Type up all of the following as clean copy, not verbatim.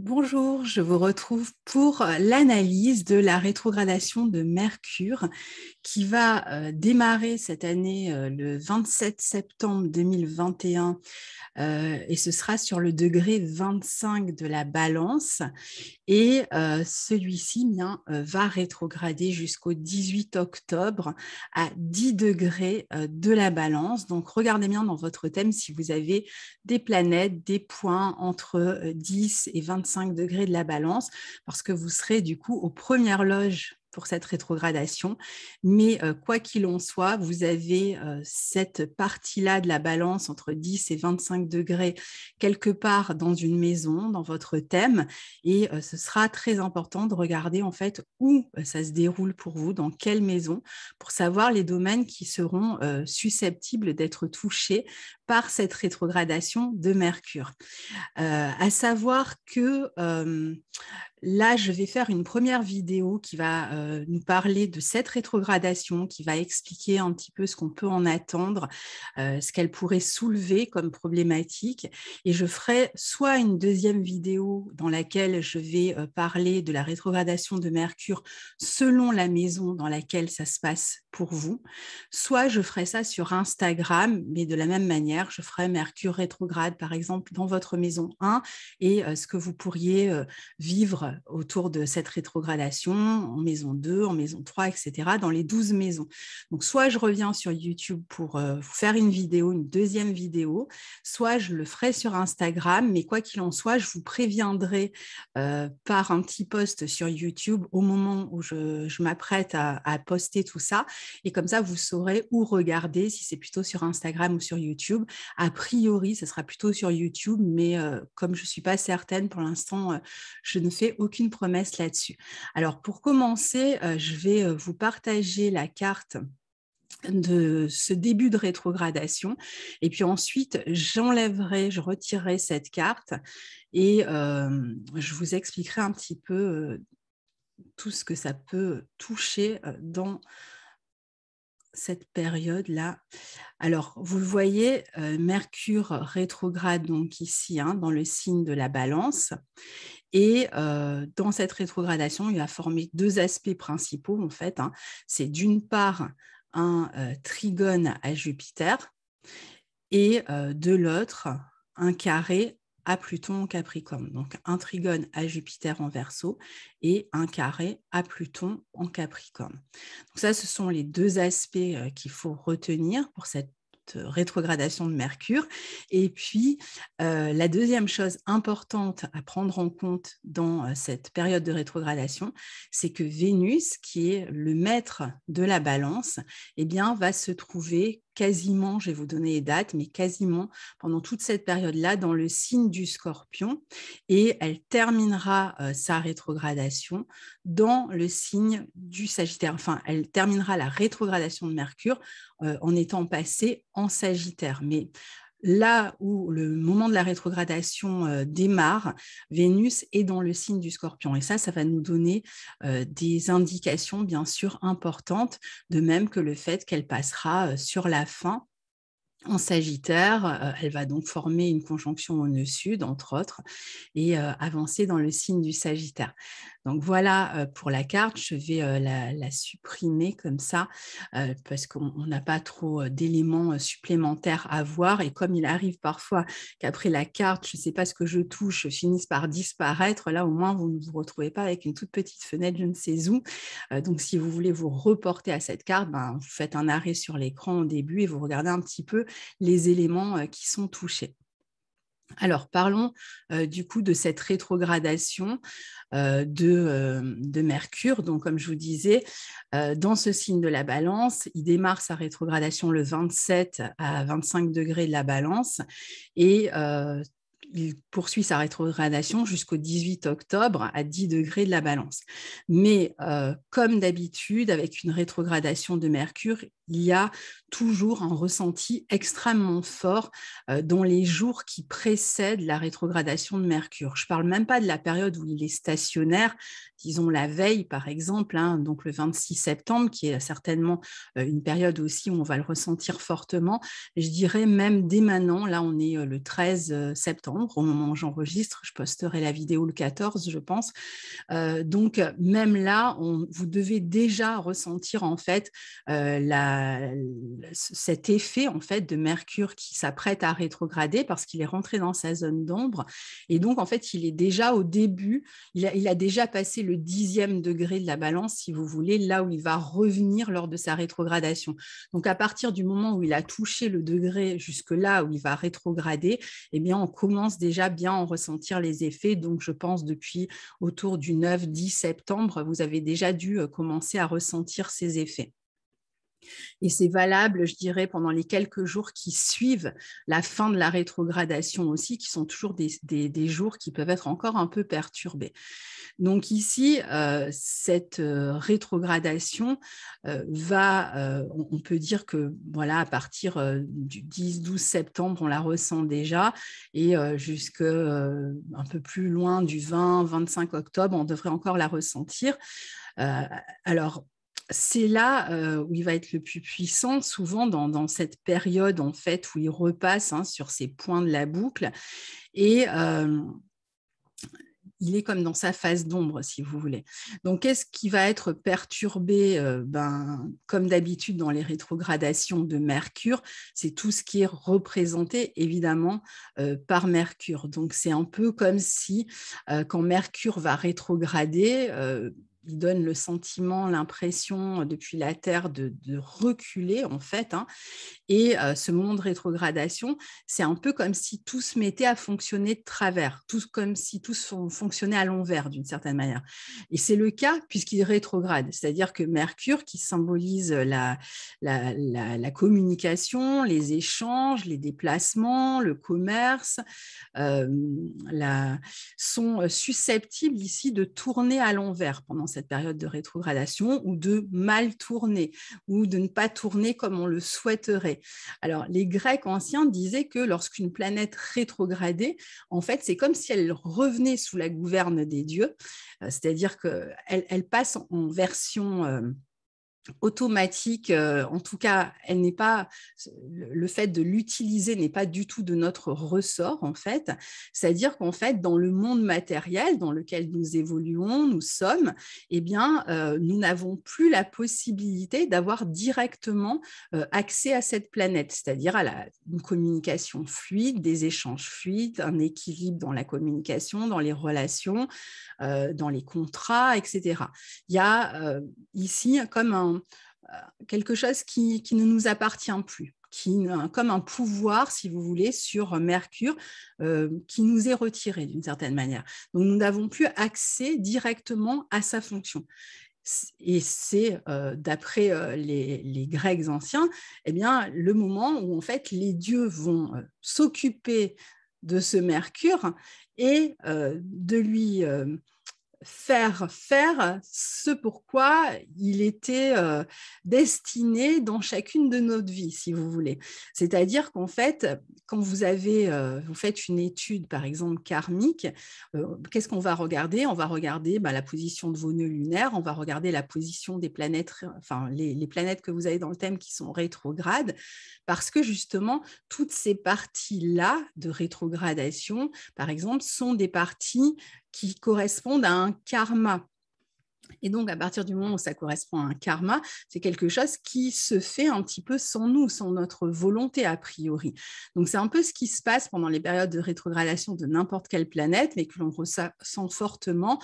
Bonjour, je vous retrouve pour l'analyse de la rétrogradation de Mercure qui va démarrer cette année le 27 septembre 2021 et ce sera sur le degré 25 de la Balance et celui-ci va rétrograder jusqu'au 18 octobre à 10 degrés de la Balance. Donc regardez bien dans votre thème si vous avez des planètes, des points entre 10 et 25 degrés de la Balance, parce que vous serez du coup aux premières loges pour cette rétrogradation. Mais quoi qu'il en soit, vous avez cette partie-là de la Balance entre 10 et 25 degrés quelque part dans une maison, dans votre thème, et ce sera très important de regarder en fait où ça se déroule pour vous, dans quelle maison, pour savoir les domaines qui seront susceptibles d'être touchés par cette rétrogradation de Mercure. À savoir que là, je vais faire une première vidéo qui va nous parler de cette rétrogradation, qui va expliquer un petit peu ce qu'on peut en attendre, ce qu'elle pourrait soulever comme problématique. Et je ferai soit une deuxième vidéo dans laquelle je vais parler de la rétrogradation de Mercure selon la maison dans laquelle ça se passe pour vous, soit je ferai ça sur Instagram, mais de la même manière, je ferai Mercure rétrograde, par exemple, dans votre maison 1 et ce que vous pourriez vivre autour de cette rétrogradation en maison 2, en maison 3, etc., dans les 12 maisons. Donc, soit je reviens sur YouTube pour vous faire une vidéo, une deuxième vidéo, soit je le ferai sur Instagram, mais quoi qu'il en soit, je vous préviendrai par un petit post sur YouTube au moment où je m'apprête à poster tout ça. Et comme ça, vous saurez où regarder, si c'est plutôt sur Instagram ou sur YouTube. A priori, ce sera plutôt sur YouTube, mais comme je ne suis pas certaine pour l'instant, je ne fais aucune promesse là-dessus. Alors, pour commencer, je vais vous partager la carte de ce début de rétrogradation. Et puis ensuite, je retirerai cette carte et je vous expliquerai un petit peu tout ce que ça peut toucher dans cette période-là. Alors, vous le voyez, Mercure rétrograde donc ici, dans le signe de la Balance. Et dans cette rétrogradation, il va former deux aspects principaux, en fait. C'est d'une part un trigone à Jupiter et de l'autre, un carré à Pluton en Capricorne. Donc, un trigone à Jupiter en Verseau et un carré à Pluton en Capricorne. Donc ça, ce sont les deux aspects qu'il faut retenir pour cette rétrogradation de Mercure. Et puis, la deuxième chose importante à prendre en compte dans cette période de rétrogradation, c'est que Vénus, qui est le maître de la Balance, eh bien, va se trouver quasiment, je vais vous donner les dates, mais quasiment pendant toute cette période-là dans le signe du Scorpion, et elle terminera sa rétrogradation dans le signe du Sagittaire. Enfin, elle terminera la rétrogradation de Mercure en étant passée en Sagittaire. Mais là où le moment de la rétrogradation démarre, Vénus est dans le signe du Scorpion. Et ça va nous donner des indications, bien sûr, importantes, de même que le fait qu'elle passera sur la fin en Sagittaire. Elle va donc former une conjonction au nœud sud, entre autres, et avancer dans le signe du Sagittaire. Donc voilà pour la carte, je vais la supprimer comme ça parce qu'on n'a pas trop d'éléments supplémentaires à voir. Et comme il arrive parfois qu'après la carte, je ne sais pas ce que je touche, finisse par disparaître, là au moins vous ne vous retrouvez pas avec une toute petite fenêtre, je ne sais où. Donc si vous voulez vous reporter à cette carte, vous faites un arrêt sur l'écran au début et vous regardez un petit peu les éléments qui sont touchés. Alors, parlons du coup de cette rétrogradation de Mercure. Donc, comme je vous disais, dans ce signe de la Balance, il démarre sa rétrogradation le 27 à 25 degrés de la Balance et il poursuit sa rétrogradation jusqu'au 18 octobre à 10 degrés de la Balance. Mais comme d'habitude, avec une rétrogradation de Mercure, il y a toujours un ressenti extrêmement fort dans les jours qui précèdent la rétrogradation de Mercure. Je ne parle même pas de la période où il est stationnaire, disons la veille par exemple, hein, donc le 26 septembre, qui est certainement une période aussi où on va le ressentir fortement. Je dirais même dès maintenant, là on est le 13 septembre, au moment où j'enregistre, je posterai la vidéo le 14, je pense. Donc même là, vous devez déjà ressentir en fait cet effet en fait de Mercure qui s'apprête à rétrograder parce qu'il est rentré dans sa zone d'ombre, et donc en fait il est déjà au début, il a déjà passé le 10e degré de la balance, si vous voulez, là où il va revenir lors de sa rétrogradation. Donc à partir du moment où il a touché le degré jusque là où il va rétrograder, eh bien on commence déjà bien à en ressentir les effets. Donc je pense depuis autour du 9-10 septembre, vous avez déjà dû commencer à ressentir ces effets. Et c'est valable, je dirais, pendant les quelques jours qui suivent la fin de la rétrogradation aussi, qui sont toujours des jours qui peuvent être encore un peu perturbés. Donc ici, cette rétrogradation on peut dire que voilà, à partir du 10-12 septembre, on la ressent déjà, et jusqu'à un peu plus loin du 20-25 octobre, on devrait encore la ressentir. Alors, c'est là où il va être le plus puissant, souvent dans cette période en fait où il repasse sur ces points de la boucle, et il est comme dans sa phase d'ombre, si vous voulez. Donc, qu'est-ce qui va être perturbé comme d'habitude dans les rétrogradations de Mercure? C'est tout ce qui est représenté, évidemment, par Mercure. Donc, c'est un peu comme si, quand Mercure va rétrograder, il donne le sentiment, l'impression depuis la Terre de reculer, en fait, hein. Et ce moment de rétrogradation, c'est un peu comme si tout se mettait à fonctionner de travers, comme si tout fonctionnait à l'envers d'une certaine manière. Et c'est le cas puisqu'il rétrograde, c'est-à-dire que Mercure, qui symbolise la communication, les échanges, les déplacements, le commerce, sont susceptibles ici de tourner à l'envers pendant cette période de rétrogradation, ou de mal tourner, ou de ne pas tourner comme on le souhaiterait. Alors, les Grecs anciens disaient que lorsqu'une planète rétrogradait, en fait, c'est comme si elle revenait sous la gouverne des dieux, c'est-à-dire qu'elle passe en version automatique, en tout cas, elle n'est pas, le fait de l'utiliser n'est pas du tout de notre ressort, en fait. C'est-à-dire qu'en fait, dans le monde matériel dans lequel nous évoluons, nous sommes, eh bien, nous n'avons plus la possibilité d'avoir directement accès à cette planète, c'est-à-dire à une communication fluide, des échanges fluides, un équilibre dans la communication, dans les relations, dans les contrats, etc. Il y a ici comme quelque chose qui ne nous appartient plus, comme un pouvoir, si vous voulez, sur Mercure, qui nous est retiré d'une certaine manière. Donc, nous n'avons plus accès directement à sa fonction. Et c'est, d'après les Grecs anciens, eh bien, le moment où en fait les dieux vont s'occuper de ce Mercure et de lui faire ce pourquoi il était destiné dans chacune de nos vies, si vous voulez. C'est-à-dire qu'en fait, quand vous faites une étude, par exemple, karmique, qu'est-ce qu'on va regarder? On va regarder la position de vos nœuds lunaires, on va regarder la position des planètes, enfin, les planètes que vous avez dans le thème qui sont rétrogrades, parce que justement, toutes ces parties-là de rétrogradation, par exemple, sont des parties qui correspondent à un karma. Et donc, à partir du moment où ça correspond à un karma, c'est quelque chose qui se fait un petit peu sans nous, sans notre volonté a priori. Donc, c'est un peu ce qui se passe pendant les périodes de rétrogradation de n'importe quelle planète, mais que l'on ressent fortement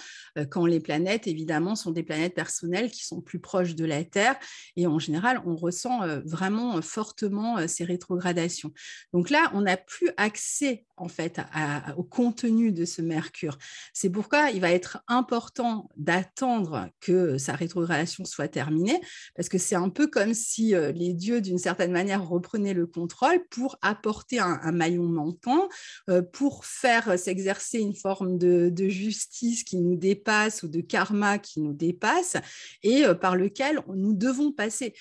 quand les planètes, évidemment, sont des planètes personnelles qui sont plus proches de la Terre. Et en général, on ressent vraiment fortement ces rétrogradations. Donc là, on n'a plus accès en fait au contenu de ce Mercure. C'est pourquoi il va être important d'attendre attendre que sa rétrogradation soit terminée, parce que c'est un peu comme si les dieux, d'une certaine manière, reprenaient le contrôle pour apporter un maillon manquant, pour faire s'exercer une forme de justice qui nous dépasse ou de karma qui nous dépasse et par lequel nous devons passer.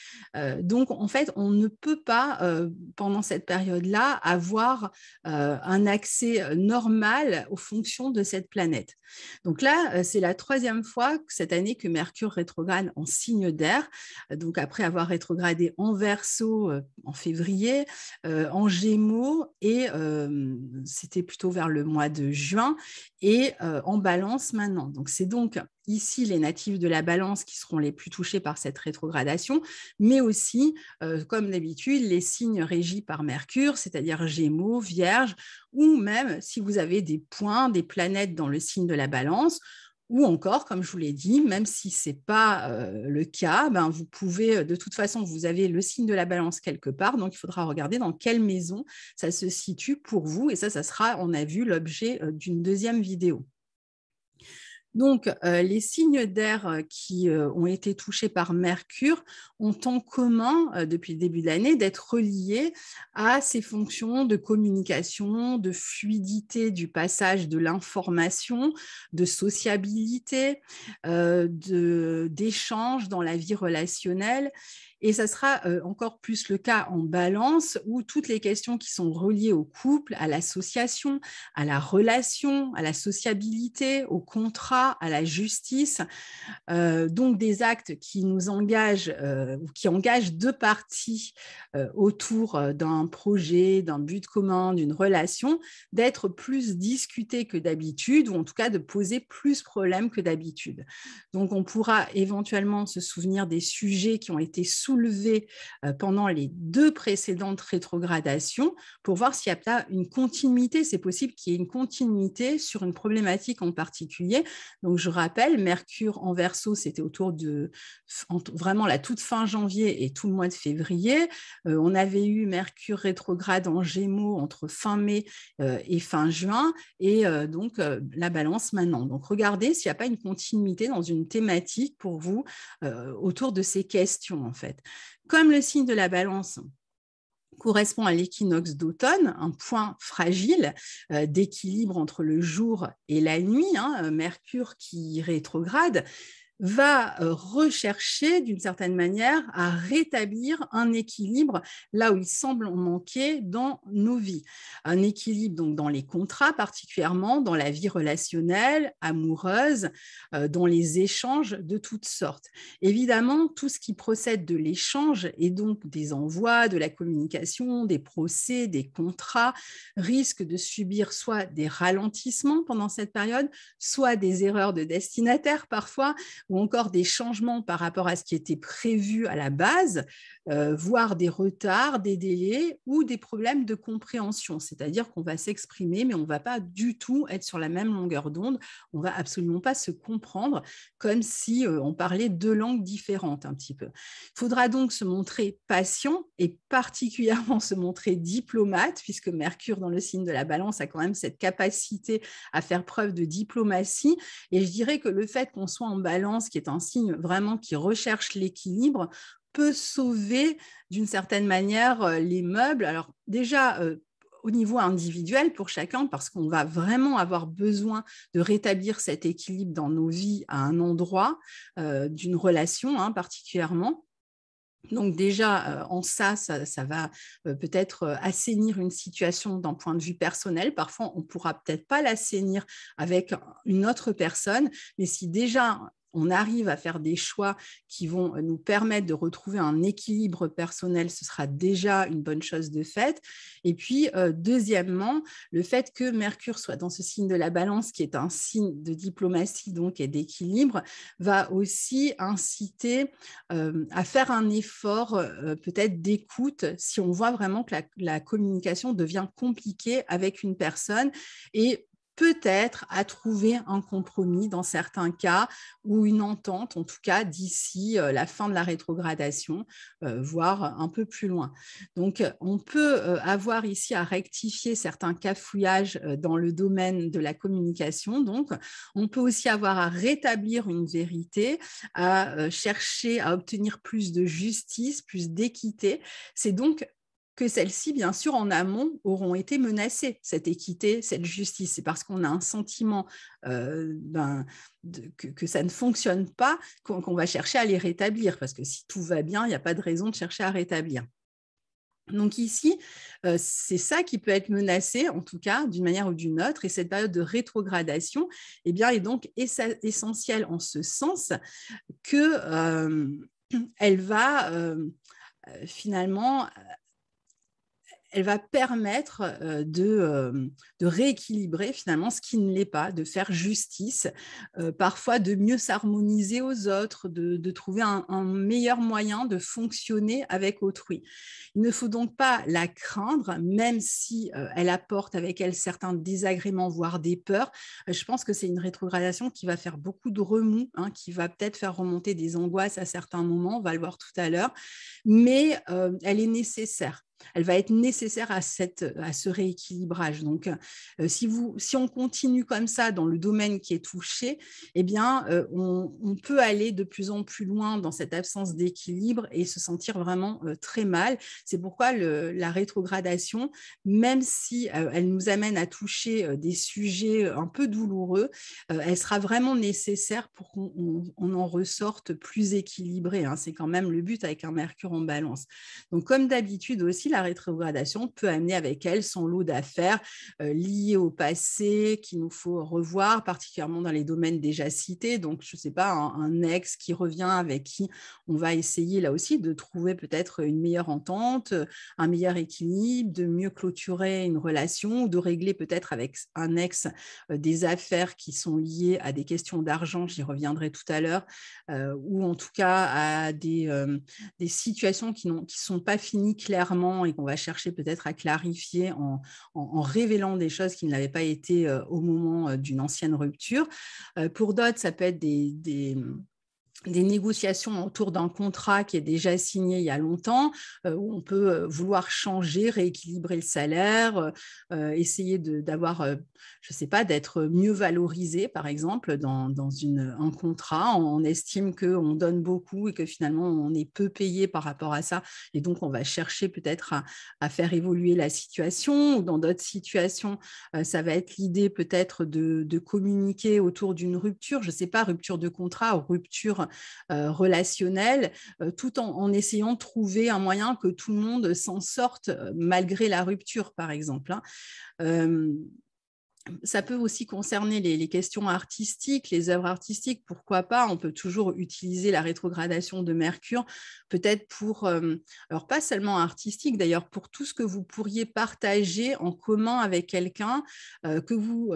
Donc, en fait, on ne peut pas, pendant cette période-là, avoir un accès normal aux fonctions de cette planète. Donc là, c'est la 3e fois cette année que Mercure rétrograde en signe d'air, donc après avoir rétrogradé en Verseau en février, en Gémeaux, et c'était plutôt vers le mois de juin, et en Balance maintenant. Donc c'est donc ici les natifs de la Balance qui seront les plus touchés par cette rétrogradation, mais aussi, comme d'habitude, les signes régis par Mercure, c'est-à-dire Gémeaux, Vierge, ou même si vous avez des points, des planètes dans le signe de la Balance, ou encore, comme je vous l'ai dit, même si ce n'est pas le cas, ben vous pouvez, de toute façon, vous avez le signe de la Balance quelque part, donc il faudra regarder dans quelle maison ça se situe pour vous, et ça sera, on a vu, l'objet d'une 2e vidéo. Donc, les signes d'air qui ont été touchés par Mercure ont en commun, depuis le début de l'année, d'être reliés à ces fonctions de communication, de fluidité du passage de l'information, de sociabilité, d'échange dans la vie relationnelle. Et ça sera encore plus le cas en Balance, où toutes les questions qui sont reliées au couple, à l'association, à la relation, à la sociabilité, au contrat, à la justice, donc des actes qui nous engagent, qui engagent 2 parties autour d'un projet, d'un but commun, d'une relation, d'être plus discutés que d'habitude, ou en tout cas de poser plus problèmes que d'habitude. Donc on pourra éventuellement se souvenir des sujets qui ont été soulevés pendant les 2 précédentes rétrogradations, pour voir s'il y a pas une continuité. C'est possible qu'il y ait une continuité sur une problématique en particulier. Donc je rappelle, Mercure en Verseau, c'était autour de vraiment la toute fin janvier et tout le mois de février. On avait eu Mercure rétrograde en Gémeaux entre fin mai et fin juin, et donc la Balance maintenant. Donc regardez s'il n'y a pas une continuité dans une thématique pour vous autour de ces questions, en fait. Comme le signe de la Balance correspond à l'équinoxe d'automne, un point fragile d'équilibre entre le jour et la nuit, Mercure qui rétrograde, va rechercher d'une certaine manière à rétablir un équilibre là où il semble en manquer dans nos vies. Un équilibre donc dans les contrats, particulièrement dans la vie relationnelle, amoureuse, dans les échanges de toutes sortes. Évidemment, tout ce qui procède de l'échange, et donc des envois, de la communication, des procès, des contrats, risque de subir soit des ralentissements pendant cette période, soit des erreurs de destinataire parfois, ou encore des changements par rapport à ce qui était prévu à la base, voire des retards, des délais ou des problèmes de compréhension. C'est-à-dire qu'on va s'exprimer, mais on ne va pas du tout être sur la même longueur d'onde. On ne va absolument pas se comprendre, comme si on parlait 2 langues différentes un petit peu. Il faudra donc se montrer patient et particulièrement se montrer diplomate, puisque Mercure dans le signe de la Balance a quand même cette capacité à faire preuve de diplomatie. Et je dirais que le fait qu'on soit en Balance, qui est un signe vraiment qui recherche l'équilibre, peut sauver d'une certaine manière les meubles. Alors déjà, au niveau individuel pour chacun, parce qu'on va vraiment avoir besoin de rétablir cet équilibre dans nos vies à un endroit d'une relation particulièrement. Donc déjà, en ça va peut-être assainir une situation d'un point de vue personnel. Parfois, on ne pourra peut-être pas l'assainir avec une autre personne, mais si déjà on arrive à faire des choix qui vont nous permettre de retrouver un équilibre personnel, ce sera déjà une bonne chose de faite. Et puis, deuxièmement, le fait que Mercure soit dans ce signe de la Balance, qui est un signe de diplomatie donc, et d'équilibre, va aussi inciter à faire un effort peut-être d'écoute si on voit vraiment que la communication devient compliquée avec une personne, et peut-être à trouver un compromis dans certains cas ou une entente, en tout cas d'ici la fin de la rétrogradation, voire un peu plus loin. Donc, on peut avoir ici à rectifier certains cafouillages dans le domaine de la communication. Donc, on peut aussi avoir à rétablir une vérité, à chercher à obtenir plus de justice, plus d'équité. C'est donc que celles-ci, bien sûr, en amont, auront été menacées, cette équité, cette justice. C'est parce qu'on a un sentiment que ça ne fonctionne pas qu'on va chercher à les rétablir, parce que si tout va bien, il n'y a pas de raison de chercher à rétablir. Donc ici, c'est ça qui peut être menacé, en tout cas, d'une manière ou d'une autre, et cette période de rétrogradation est donc essentielle en ce sens qu'elle va finalement elle va permettre de rééquilibrer finalement ce qui ne l'est pas, de faire justice, parfois de mieux s'harmoniser aux autres, de trouver un meilleur moyen de fonctionner avec autrui. Il ne faut donc pas la craindre, même si elle apporte avec elle certains désagréments, voire des peurs. Je pense que c'est une rétrogradation qui va faire beaucoup de remous, qui va peut-être faire remonter des angoisses à certains moments, on va le voir tout à l'heure, mais elle est nécessaire. Elle va être nécessaire à ce rééquilibrage. Donc, si on continue comme ça dans le domaine qui est touché, eh bien, on peut aller de plus en plus loin dans cette absence d'équilibre et se sentir vraiment très mal. C'est pourquoi la rétrogradation, même si elle nous amène à toucher des sujets un peu douloureux, elle sera vraiment nécessaire pour qu'on en ressorte plus équilibré. C'est quand même le but avec un Mercure en Balance. Donc, comme d'habitude aussi, la rétrogradation peut amener avec elle son lot d'affaires liées au passé qu'il nous faut revoir, particulièrement dans les domaines déjà cités. Donc, je ne sais pas, un ex qui revient avec qui on va essayer là aussi de trouver peut-être une meilleure entente, un meilleur équilibre, de mieux clôturer une relation ou de régler peut-être avec un ex des affaires qui sont liées à des questions d'argent, j'y reviendrai tout à l'heure, ou en tout cas à des situations qui ne sont pas finies clairement et qu'on va chercher peut-être à clarifier en révélant des choses qui n'avaient pas été au moment d'une ancienne rupture. Pour d'autres, ça peut être des négociations autour d'un contrat qui est déjà signé il y a longtemps, où on peut vouloir changer, rééquilibrer le salaire, essayer d'avoir, je ne sais pas, d'être mieux valorisé, par exemple, dans un contrat. On estime qu'on donne beaucoup et que finalement, on est peu payé par rapport à ça. Et donc, on va chercher peut-être à faire évoluer la situation. Ou dans d'autres situations, ça va être l'idée peut-être de communiquer autour d'une rupture, je ne sais pas, rupture de contrat ou rupture relationnelle, tout en essayant de trouver un moyen que tout le monde s'en sorte malgré la rupture, par exemple. Ça peut aussi concerner les questions artistiques, les œuvres artistiques, pourquoi pas, on peut toujours utiliser la rétrogradation de Mercure, peut-être pour, alors pas seulement artistique d'ailleurs, pour tout ce que vous pourriez partager en commun avec quelqu'un, que vous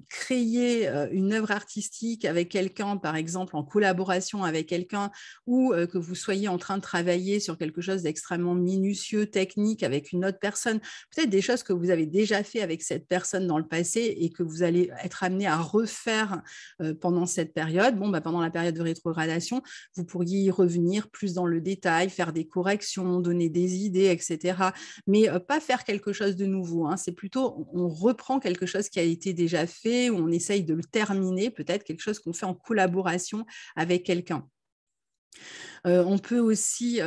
créiez une œuvre artistique avec quelqu'un, par exemple en collaboration avec quelqu'un, ou que vous soyez en train de travailler sur quelque chose d'extrêmement minutieux, technique avec une autre personne, peut-être des choses que vous avez déjà fait avec cette personne dans le passé et que vous allez être amené à refaire pendant cette période. Pendant la période de rétrogradation, vous pourriez y revenir plus dans le détail, faire des corrections, donner des idées, etc. Mais pas faire quelque chose de nouveau. C'est plutôt, on reprend quelque chose qui a été déjà fait, ou on essaye de le terminer, peut-être quelque chose qu'on fait en collaboration avec quelqu'un. On peut aussi,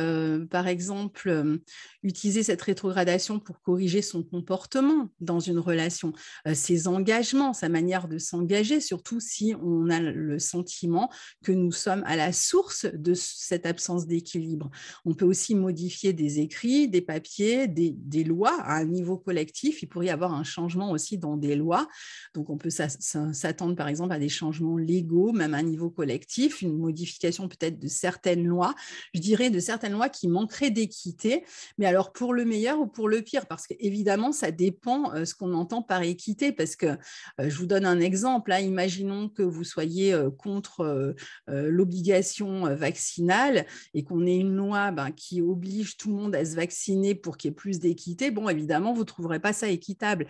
par exemple, utiliser cette rétrogradation pour corriger son comportement dans une relation, ses engagements, sa manière de s'engager, surtout si on a le sentiment que nous sommes à la source de cette absence d'équilibre. On peut aussi modifier des écrits, des papiers, des lois à un niveau collectif. Il pourrait y avoir un changement aussi dans des lois. Donc, on peut s'attendre, par exemple, à des changements légaux, même à un niveau collectif, une modification peut-être de certaines lois lois, je dirais de certaines lois qui manqueraient d'équité, mais alors pour le meilleur ou pour le pire, parce qu'évidemment, ça dépend ce qu'on entend par équité, parce que je vous donne un exemple, hein, imaginons que vous soyez contre l'obligation vaccinale et qu'on ait une loi qui oblige tout le monde à se vacciner pour qu'il y ait plus d'équité, bon, évidemment, vous ne trouverez pas ça équitable.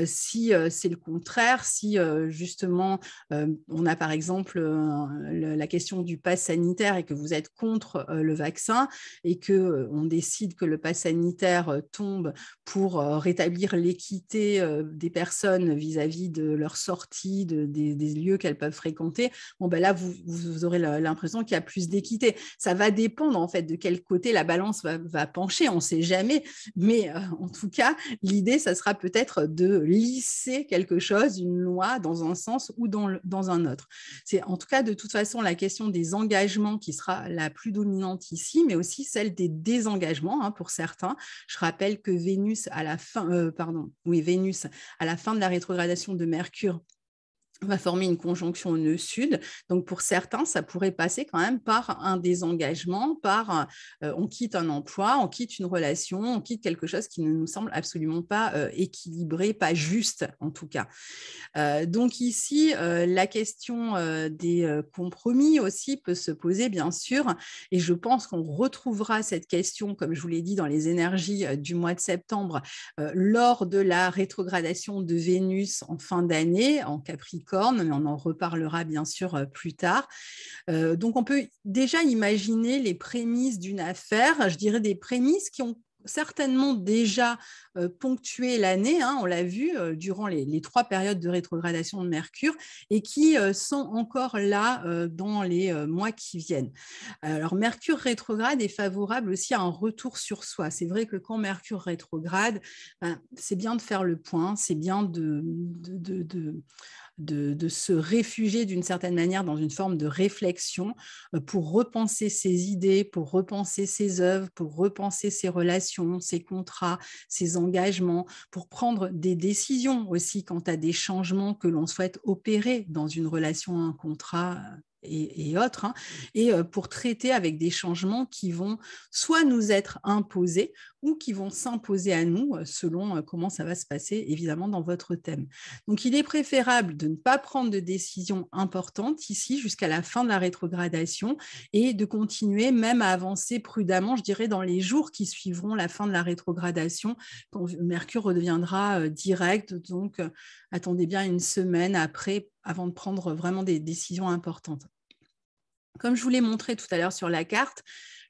Si c'est le contraire, si justement on a par exemple la question du pass sanitaire et que vous êtes contre le vaccin et qu'on décide que le pass sanitaire tombe pour rétablir l'équité des personnes vis-à-vis de leur sortie, des lieux qu'elles peuvent fréquenter, bon, là, vous aurez l'impression qu'il y a plus d'équité. Ça va dépendre en fait de quel côté la balance va pencher, on ne sait jamais, mais en tout cas, l'idée, ça sera peut-être de lisser quelque chose, une loi, dans un sens ou dans un autre. C'est en tout cas, de toute façon, la question des engagements qui sera la plus dominante ici, mais aussi celle des désengagements, hein, pour certains. Je rappelle que Vénus, à la fin de la rétrogradation de Mercure, va former une conjonction au nœud sud. Donc, pour certains, ça pourrait passer quand même par un désengagement, par on quitte un emploi, on quitte une relation, on quitte quelque chose qui ne nous semble absolument pas équilibré, pas juste en tout cas. Donc ici, la question des compromis aussi peut se poser, bien sûr, et je pense qu'on retrouvera cette question, comme je vous l'ai dit, dans les énergies du mois de septembre, lors de la rétrogradation de Vénus en fin d'année, en Capricorne, mais on en reparlera bien sûr plus tard. Donc on peut déjà imaginer les prémices d'une affaire, je dirais des prémices qui ont certainement déjà ponctué l'année, hein, on l'a vu durant les 3 périodes de rétrogradation de Mercure et qui sont encore là dans les mois qui viennent. Alors Mercure rétrograde est favorable aussi à un retour sur soi. C'est vrai que quand Mercure rétrograde, c'est bien de faire le point, c'est bien de se réfugier d'une certaine manière dans une forme de réflexion pour repenser ses idées, pour repenser ses œuvres, pour repenser ses relations, ses contrats, ses engagements, pour prendre des décisions aussi quant à des changements que l'on souhaite opérer dans une relation, un contrat et autres, hein, et pour traiter avec des changements qui vont soit nous être imposés ou qui vont s'imposer à nous selon comment ça va se passer, évidemment, dans votre thème. Donc, il est préférable de ne pas prendre de décisions importantes ici jusqu'à la fin de la rétrogradation et de continuer même à avancer prudemment, je dirais, dans les jours qui suivront la fin de la rétrogradation, quand Mercure redeviendra direct. Donc, attendez bien une semaine après, avant de prendre vraiment des décisions importantes. Comme je vous l'ai montré tout à l'heure sur la carte,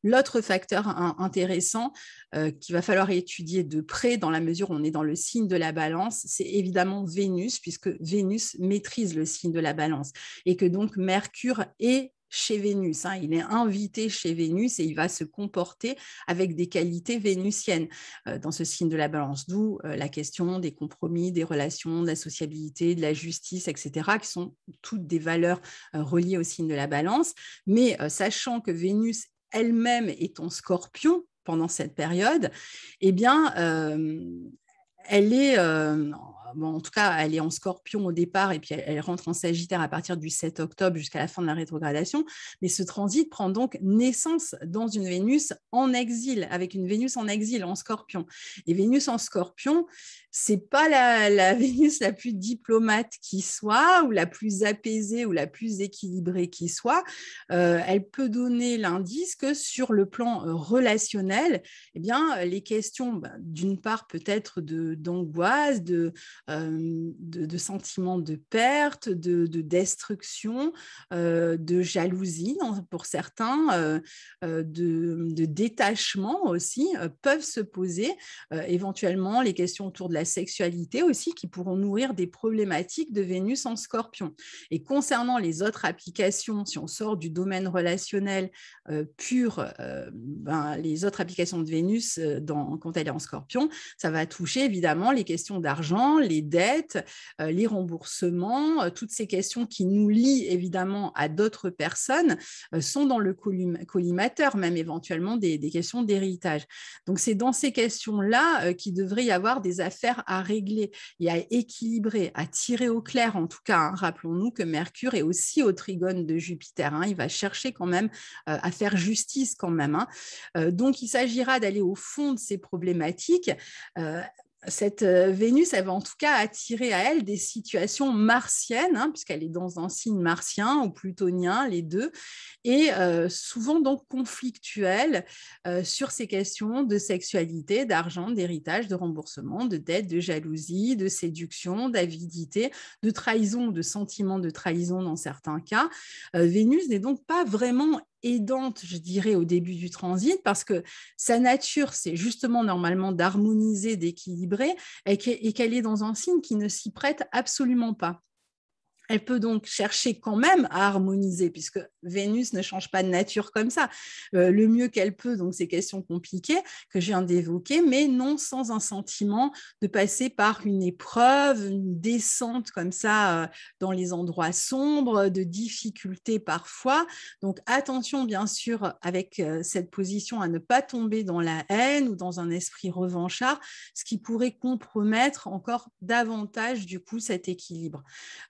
l'autre facteur intéressant qu'il va falloir étudier de près dans la mesure où on est dans le signe de la balance, c'est évidemment Vénus, puisque Vénus maîtrise le signe de la balance et que donc Mercure est chez Vénus, hein. Il est invité chez Vénus et il va se comporter avec des qualités vénusiennes dans ce signe de la balance, d'où la question des compromis, des relations, de la sociabilité, de la justice, etc., qui sont toutes des valeurs reliées au signe de la balance. Mais sachant que Vénus elle-même est en Scorpion pendant cette période, eh bien, elle est, en tout cas, elle est en Scorpion au départ et puis elle rentre en Sagittaire à partir du 7 octobre jusqu'à la fin de la rétrogradation. Mais ce transit prend donc naissance dans une Vénus en exil, avec une Vénus en exil, en Scorpion. Et Vénus en Scorpion, c'est pas la Vénus la plus diplomate qui soit, ou la plus apaisée, ou la plus équilibrée qui soit. Elle peut donner l'indice que sur le plan relationnel, eh bien, les questions, d'une part peut-être d'angoisse, de sentiments de perte, de destruction, de jalousie pour certains, de détachement aussi, peuvent se poser. Éventuellement, les questions autour de la sexualité aussi, qui pourront nourrir des problématiques de Vénus en Scorpion. Et concernant les autres applications, si on sort du domaine relationnel pur, les autres applications de Vénus, quand elle est en Scorpion, ça va toucher évidemment les questions d'argent, les dettes, les remboursements, toutes ces questions qui nous lient évidemment à d'autres personnes sont dans le collimateur, même éventuellement des questions d'héritage. Donc, c'est dans ces questions-là qu'il devrait y avoir des affaires à régler et à équilibrer, à tirer au clair en tout cas. Rappelons-nous que Mercure est aussi au trigone de Jupiter. Il va chercher quand même à faire justice quand même. Donc, il s'agira d'aller au fond de ces problématiques. Cette Vénus, elle va en tout cas attirer à elle des situations martiennes, puisqu'elle est dans un signe martien ou plutonien, les deux, et souvent donc conflictuelles sur ces questions de sexualité, d'argent, d'héritage, de remboursement, de dette, de jalousie, de séduction, d'avidité, de trahison, de sentiment de trahison dans certains cas. Vénus n'est donc pas vraiment aidante, je dirais, au début du transit, parce que sa nature, c'est justement normalement d'harmoniser, d'équilibrer, et qu'elle est dans un signe qui ne s'y prête absolument pas. Elle peut donc chercher quand même à harmoniser, puisque Vénus ne change pas de nature comme ça. Le mieux qu'elle peut, donc ces questions compliquées que je viens d'évoquer, mais non sans un sentiment de passer par une épreuve, une descente comme ça dans les endroits sombres, de difficultés parfois. Donc attention bien sûr avec cette position à ne pas tomber dans la haine ou dans un esprit revanchard, ce qui pourrait compromettre encore davantage du coup cet équilibre.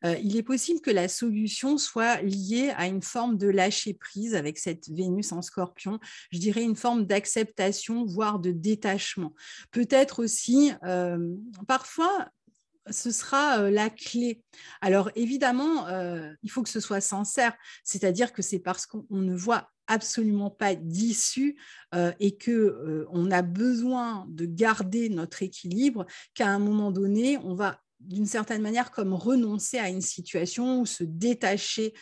Il est possible que la solution soit liée à une forme de lâcher-prise avec cette Vénus en Scorpion, je dirais une forme d'acceptation, voire de détachement. Peut-être aussi, parfois, ce sera la clé. Alors évidemment, il faut que ce soit sincère, c'est-à-dire que c'est parce qu'on ne voit absolument pas d'issue et qu'on a besoin de garder notre équilibre qu'à un moment donné, on va d'une certaine manière comme renoncer à une situation ou se détacher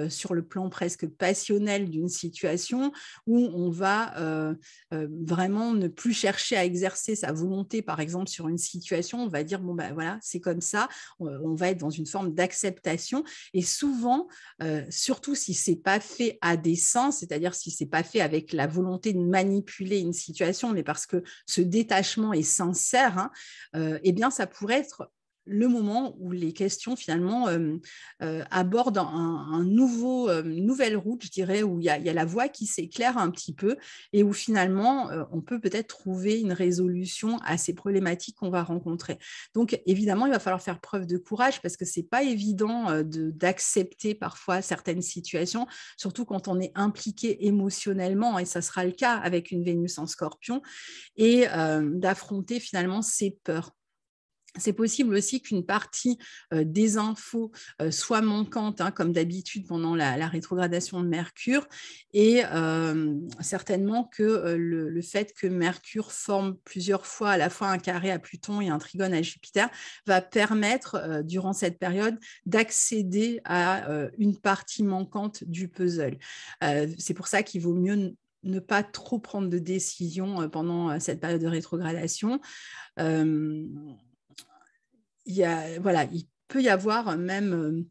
sur le plan presque passionnel d'une situation où on va vraiment ne plus chercher à exercer sa volonté, par exemple, sur une situation. On va dire, bon, ben voilà, c'est comme ça, on va être dans une forme d'acceptation. Et souvent, surtout si ce n'est pas fait à dessein, c'est-à-dire si ce n'est pas fait avec la volonté de manipuler une situation, mais parce que ce détachement est sincère, eh bien, ça pourrait être le moment où les questions finalement abordent une nouvelle route, je dirais, où il y a la voie qui s'éclaire un petit peu et où finalement on peut peut-être trouver une résolution à ces problématiques qu'on va rencontrer. Donc évidemment, il va falloir faire preuve de courage parce que c'est pas évident d'accepter parfois certaines situations, surtout quand on est impliqué émotionnellement, et ça sera le cas avec une Vénus en Scorpion, et d'affronter finalement ses peurs. C'est possible aussi qu'une partie des infos soit manquante, comme d'habitude pendant la rétrogradation de Mercure, et certainement que le fait que Mercure forme plusieurs fois à la fois un carré à Pluton et un trigone à Jupiter va permettre, durant cette période, d'accéder à une partie manquante du puzzle. C'est pour ça qu'il vaut mieux ne pas trop prendre de décisions pendant cette période de rétrogradation. Il peut y avoir même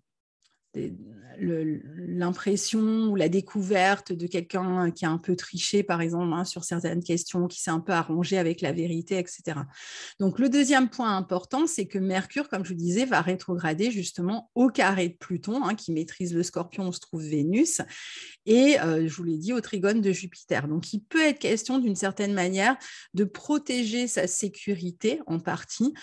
l'impression ou la découverte de quelqu'un qui a un peu triché, par exemple, sur certaines questions, qui s'est un peu arrangé avec la vérité, etc. Donc, le deuxième point important, c'est que Mercure, comme je vous disais, va rétrograder justement au carré de Pluton, qui maîtrise le Scorpion où se trouve Vénus, et je vous l'ai dit, au trigone de Jupiter. Donc, il peut être question d'une certaine manière de protéger sa sécurité en partie,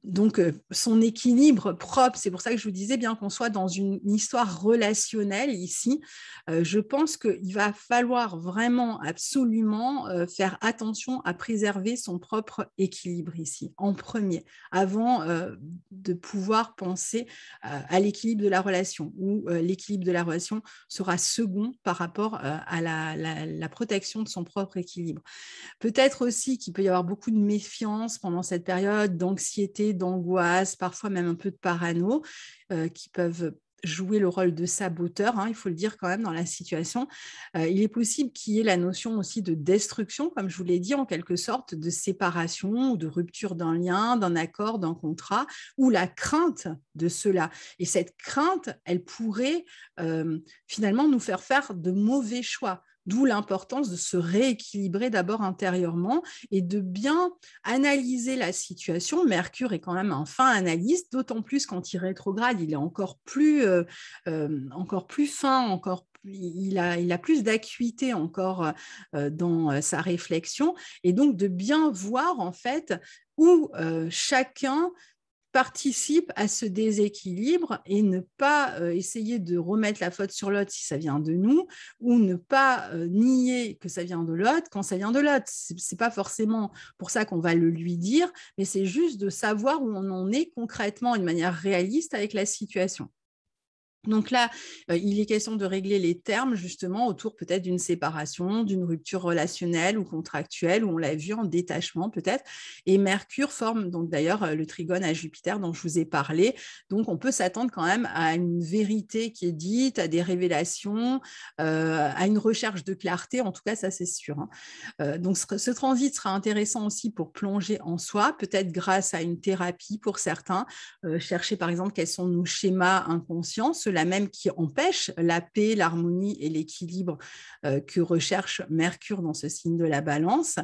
donc son équilibre propre. C'est pour ça que je vous disais, bien qu'on soit dans une histoire relationnelle ici, je pense qu'il va falloir vraiment absolument faire attention à préserver son propre équilibre ici, en premier, avant de pouvoir penser à l'équilibre de la relation, où l'équilibre de la relation sera second par rapport à la protection de son propre équilibre. Peut-être aussi qu'il peut y avoir beaucoup de méfiance pendant cette période, d'anxiété, d'angoisse, parfois même un peu de parano, qui peuvent jouer le rôle de saboteur, il faut le dire quand même dans la situation. Il est possible qu'il y ait la notion aussi de destruction, comme je vous l'ai dit, en quelque sorte, de séparation ou de rupture d'un lien, d'un accord, d'un contrat, ou la crainte de cela. Et cette crainte, elle pourrait finalement nous faire de mauvais choix. D'où l'importance de se rééquilibrer d'abord intérieurement et de bien analyser la situation. Mercure est quand même un fin analyste, d'autant plus quand il rétrograde, il est encore plus fin, il a plus d'acuité encore dans sa réflexion, et donc de bien voir en fait où chacun participe à ce déséquilibre et ne pas essayer de remettre la faute sur l'autre si ça vient de nous, ou ne pas nier que ça vient de l'autre quand ça vient de l'autre. C'est pas forcément pour ça qu'on va le lui dire, mais c'est juste de savoir où on en est concrètement d'une manière réaliste avec la situation. Donc là, il est question de régler les termes justement autour peut-être d'une séparation, d'une rupture relationnelle ou contractuelle, où on l'a vu en détachement peut-être. Et Mercure forme donc d'ailleurs le trigone à Jupiter dont je vous ai parlé. Donc on peut s'attendre quand même à une vérité qui est dite, à des révélations, à une recherche de clarté. En tout cas, ça c'est sûr, hein. Donc ce transit sera intéressant aussi pour plonger en soi, peut-être grâce à une thérapie pour certains. Chercher par exemple quels sont nos schémas inconscients, ceux-là même qui empêchent la paix, l'harmonie et l'équilibre que recherche Mercure dans ce signe de la Balance,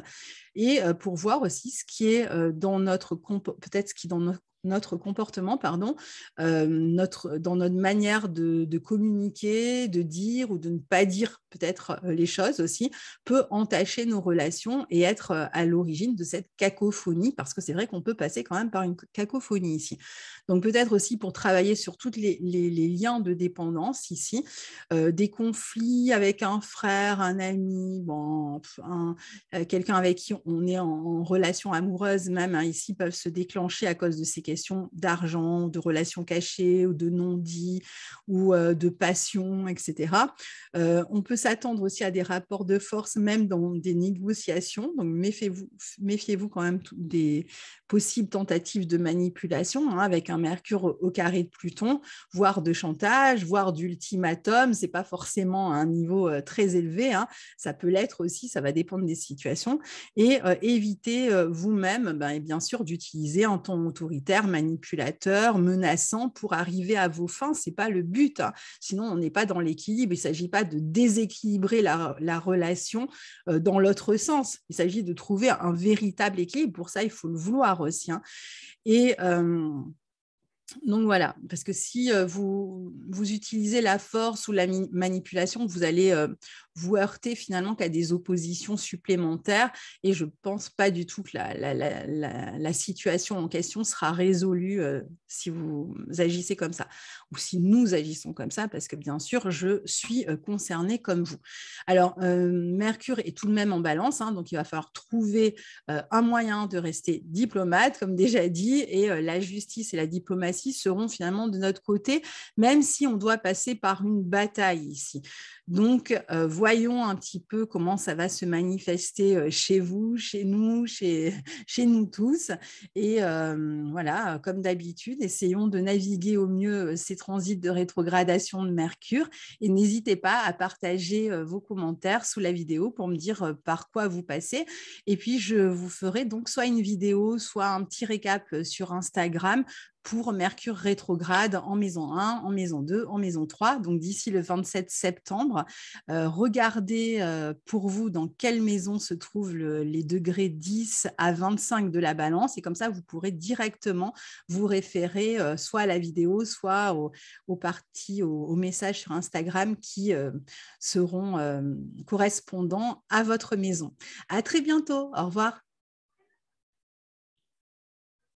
et pour voir aussi ce qui est dans notre peut-être ce qui dans notre comportement, dans notre manière de communiquer, de dire ou de ne pas dire peut-être les choses aussi, peut entacher nos relations et être à l'origine de cette cacophonie, parce que c'est vrai qu'on peut passer quand même par une cacophonie ici. Donc peut-être aussi pour travailler sur tous les liens de dépendance ici, des conflits avec un frère, un ami, bon, quelqu'un avec qui on est en relation amoureuse même, hein, ici peuvent se déclencher à cause de ces questions d'argent, de relations cachées ou de non-dits ou de passion, etc. On peut s'attendre aussi à des rapports de force même dans des négociations, donc méfiez-vous quand même des possibles tentatives de manipulation, hein, avec un Mercure au carré de Pluton, voire de chantage, voire d'ultimatum. C'est pas forcément à un niveau très élevé, hein. Ça peut l'être aussi, ça va dépendre des situations, et évitez vous-même et bien sûr d'utiliser un ton autoritaire, manipulateur, menaçant pour arriver à vos fins. C'est pas le but, hein. Sinon on n'est pas dans l'équilibre. Il ne s'agit pas de déséquilibrer la relation dans l'autre sens. Il s'agit de trouver un véritable équilibre. Pour ça, il faut le vouloir aussi, hein. Et donc voilà, parce que si vous utilisez la force ou la manipulation, vous allez vous heurter finalement qu'à des oppositions supplémentaires, et je ne pense pas du tout que la situation en question sera résolue si vous agissez comme ça, ou si nous agissons comme ça, parce que bien sûr, je suis concernée comme vous. Alors, Mercure est tout de même en Balance, hein, donc il va falloir trouver un moyen de rester diplomate, comme déjà dit, et la justice et la diplomatie seront finalement de notre côté, même si on doit passer par une bataille ici. Donc, voyons un petit peu comment ça va se manifester chez vous, chez nous, chez nous tous. Et voilà, comme d'habitude, essayons de naviguer au mieux ces transits de rétrogradation de Mercure. Et n'hésitez pas à partager vos commentaires sous la vidéo pour me dire par quoi vous passez. Et puis, je vous ferai donc soit une vidéo, soit un petit récap sur Instagram pour Mercure rétrograde en maison 1, en maison 2, en maison 3. Donc, d'ici le 27 septembre, regardez pour vous dans quelle maison se trouvent les degrés 10 à 25 de la Balance. Et comme ça, vous pourrez directement vous référer soit à la vidéo, soit aux messages sur Instagram qui seront correspondants à votre maison. À très bientôt. Au revoir.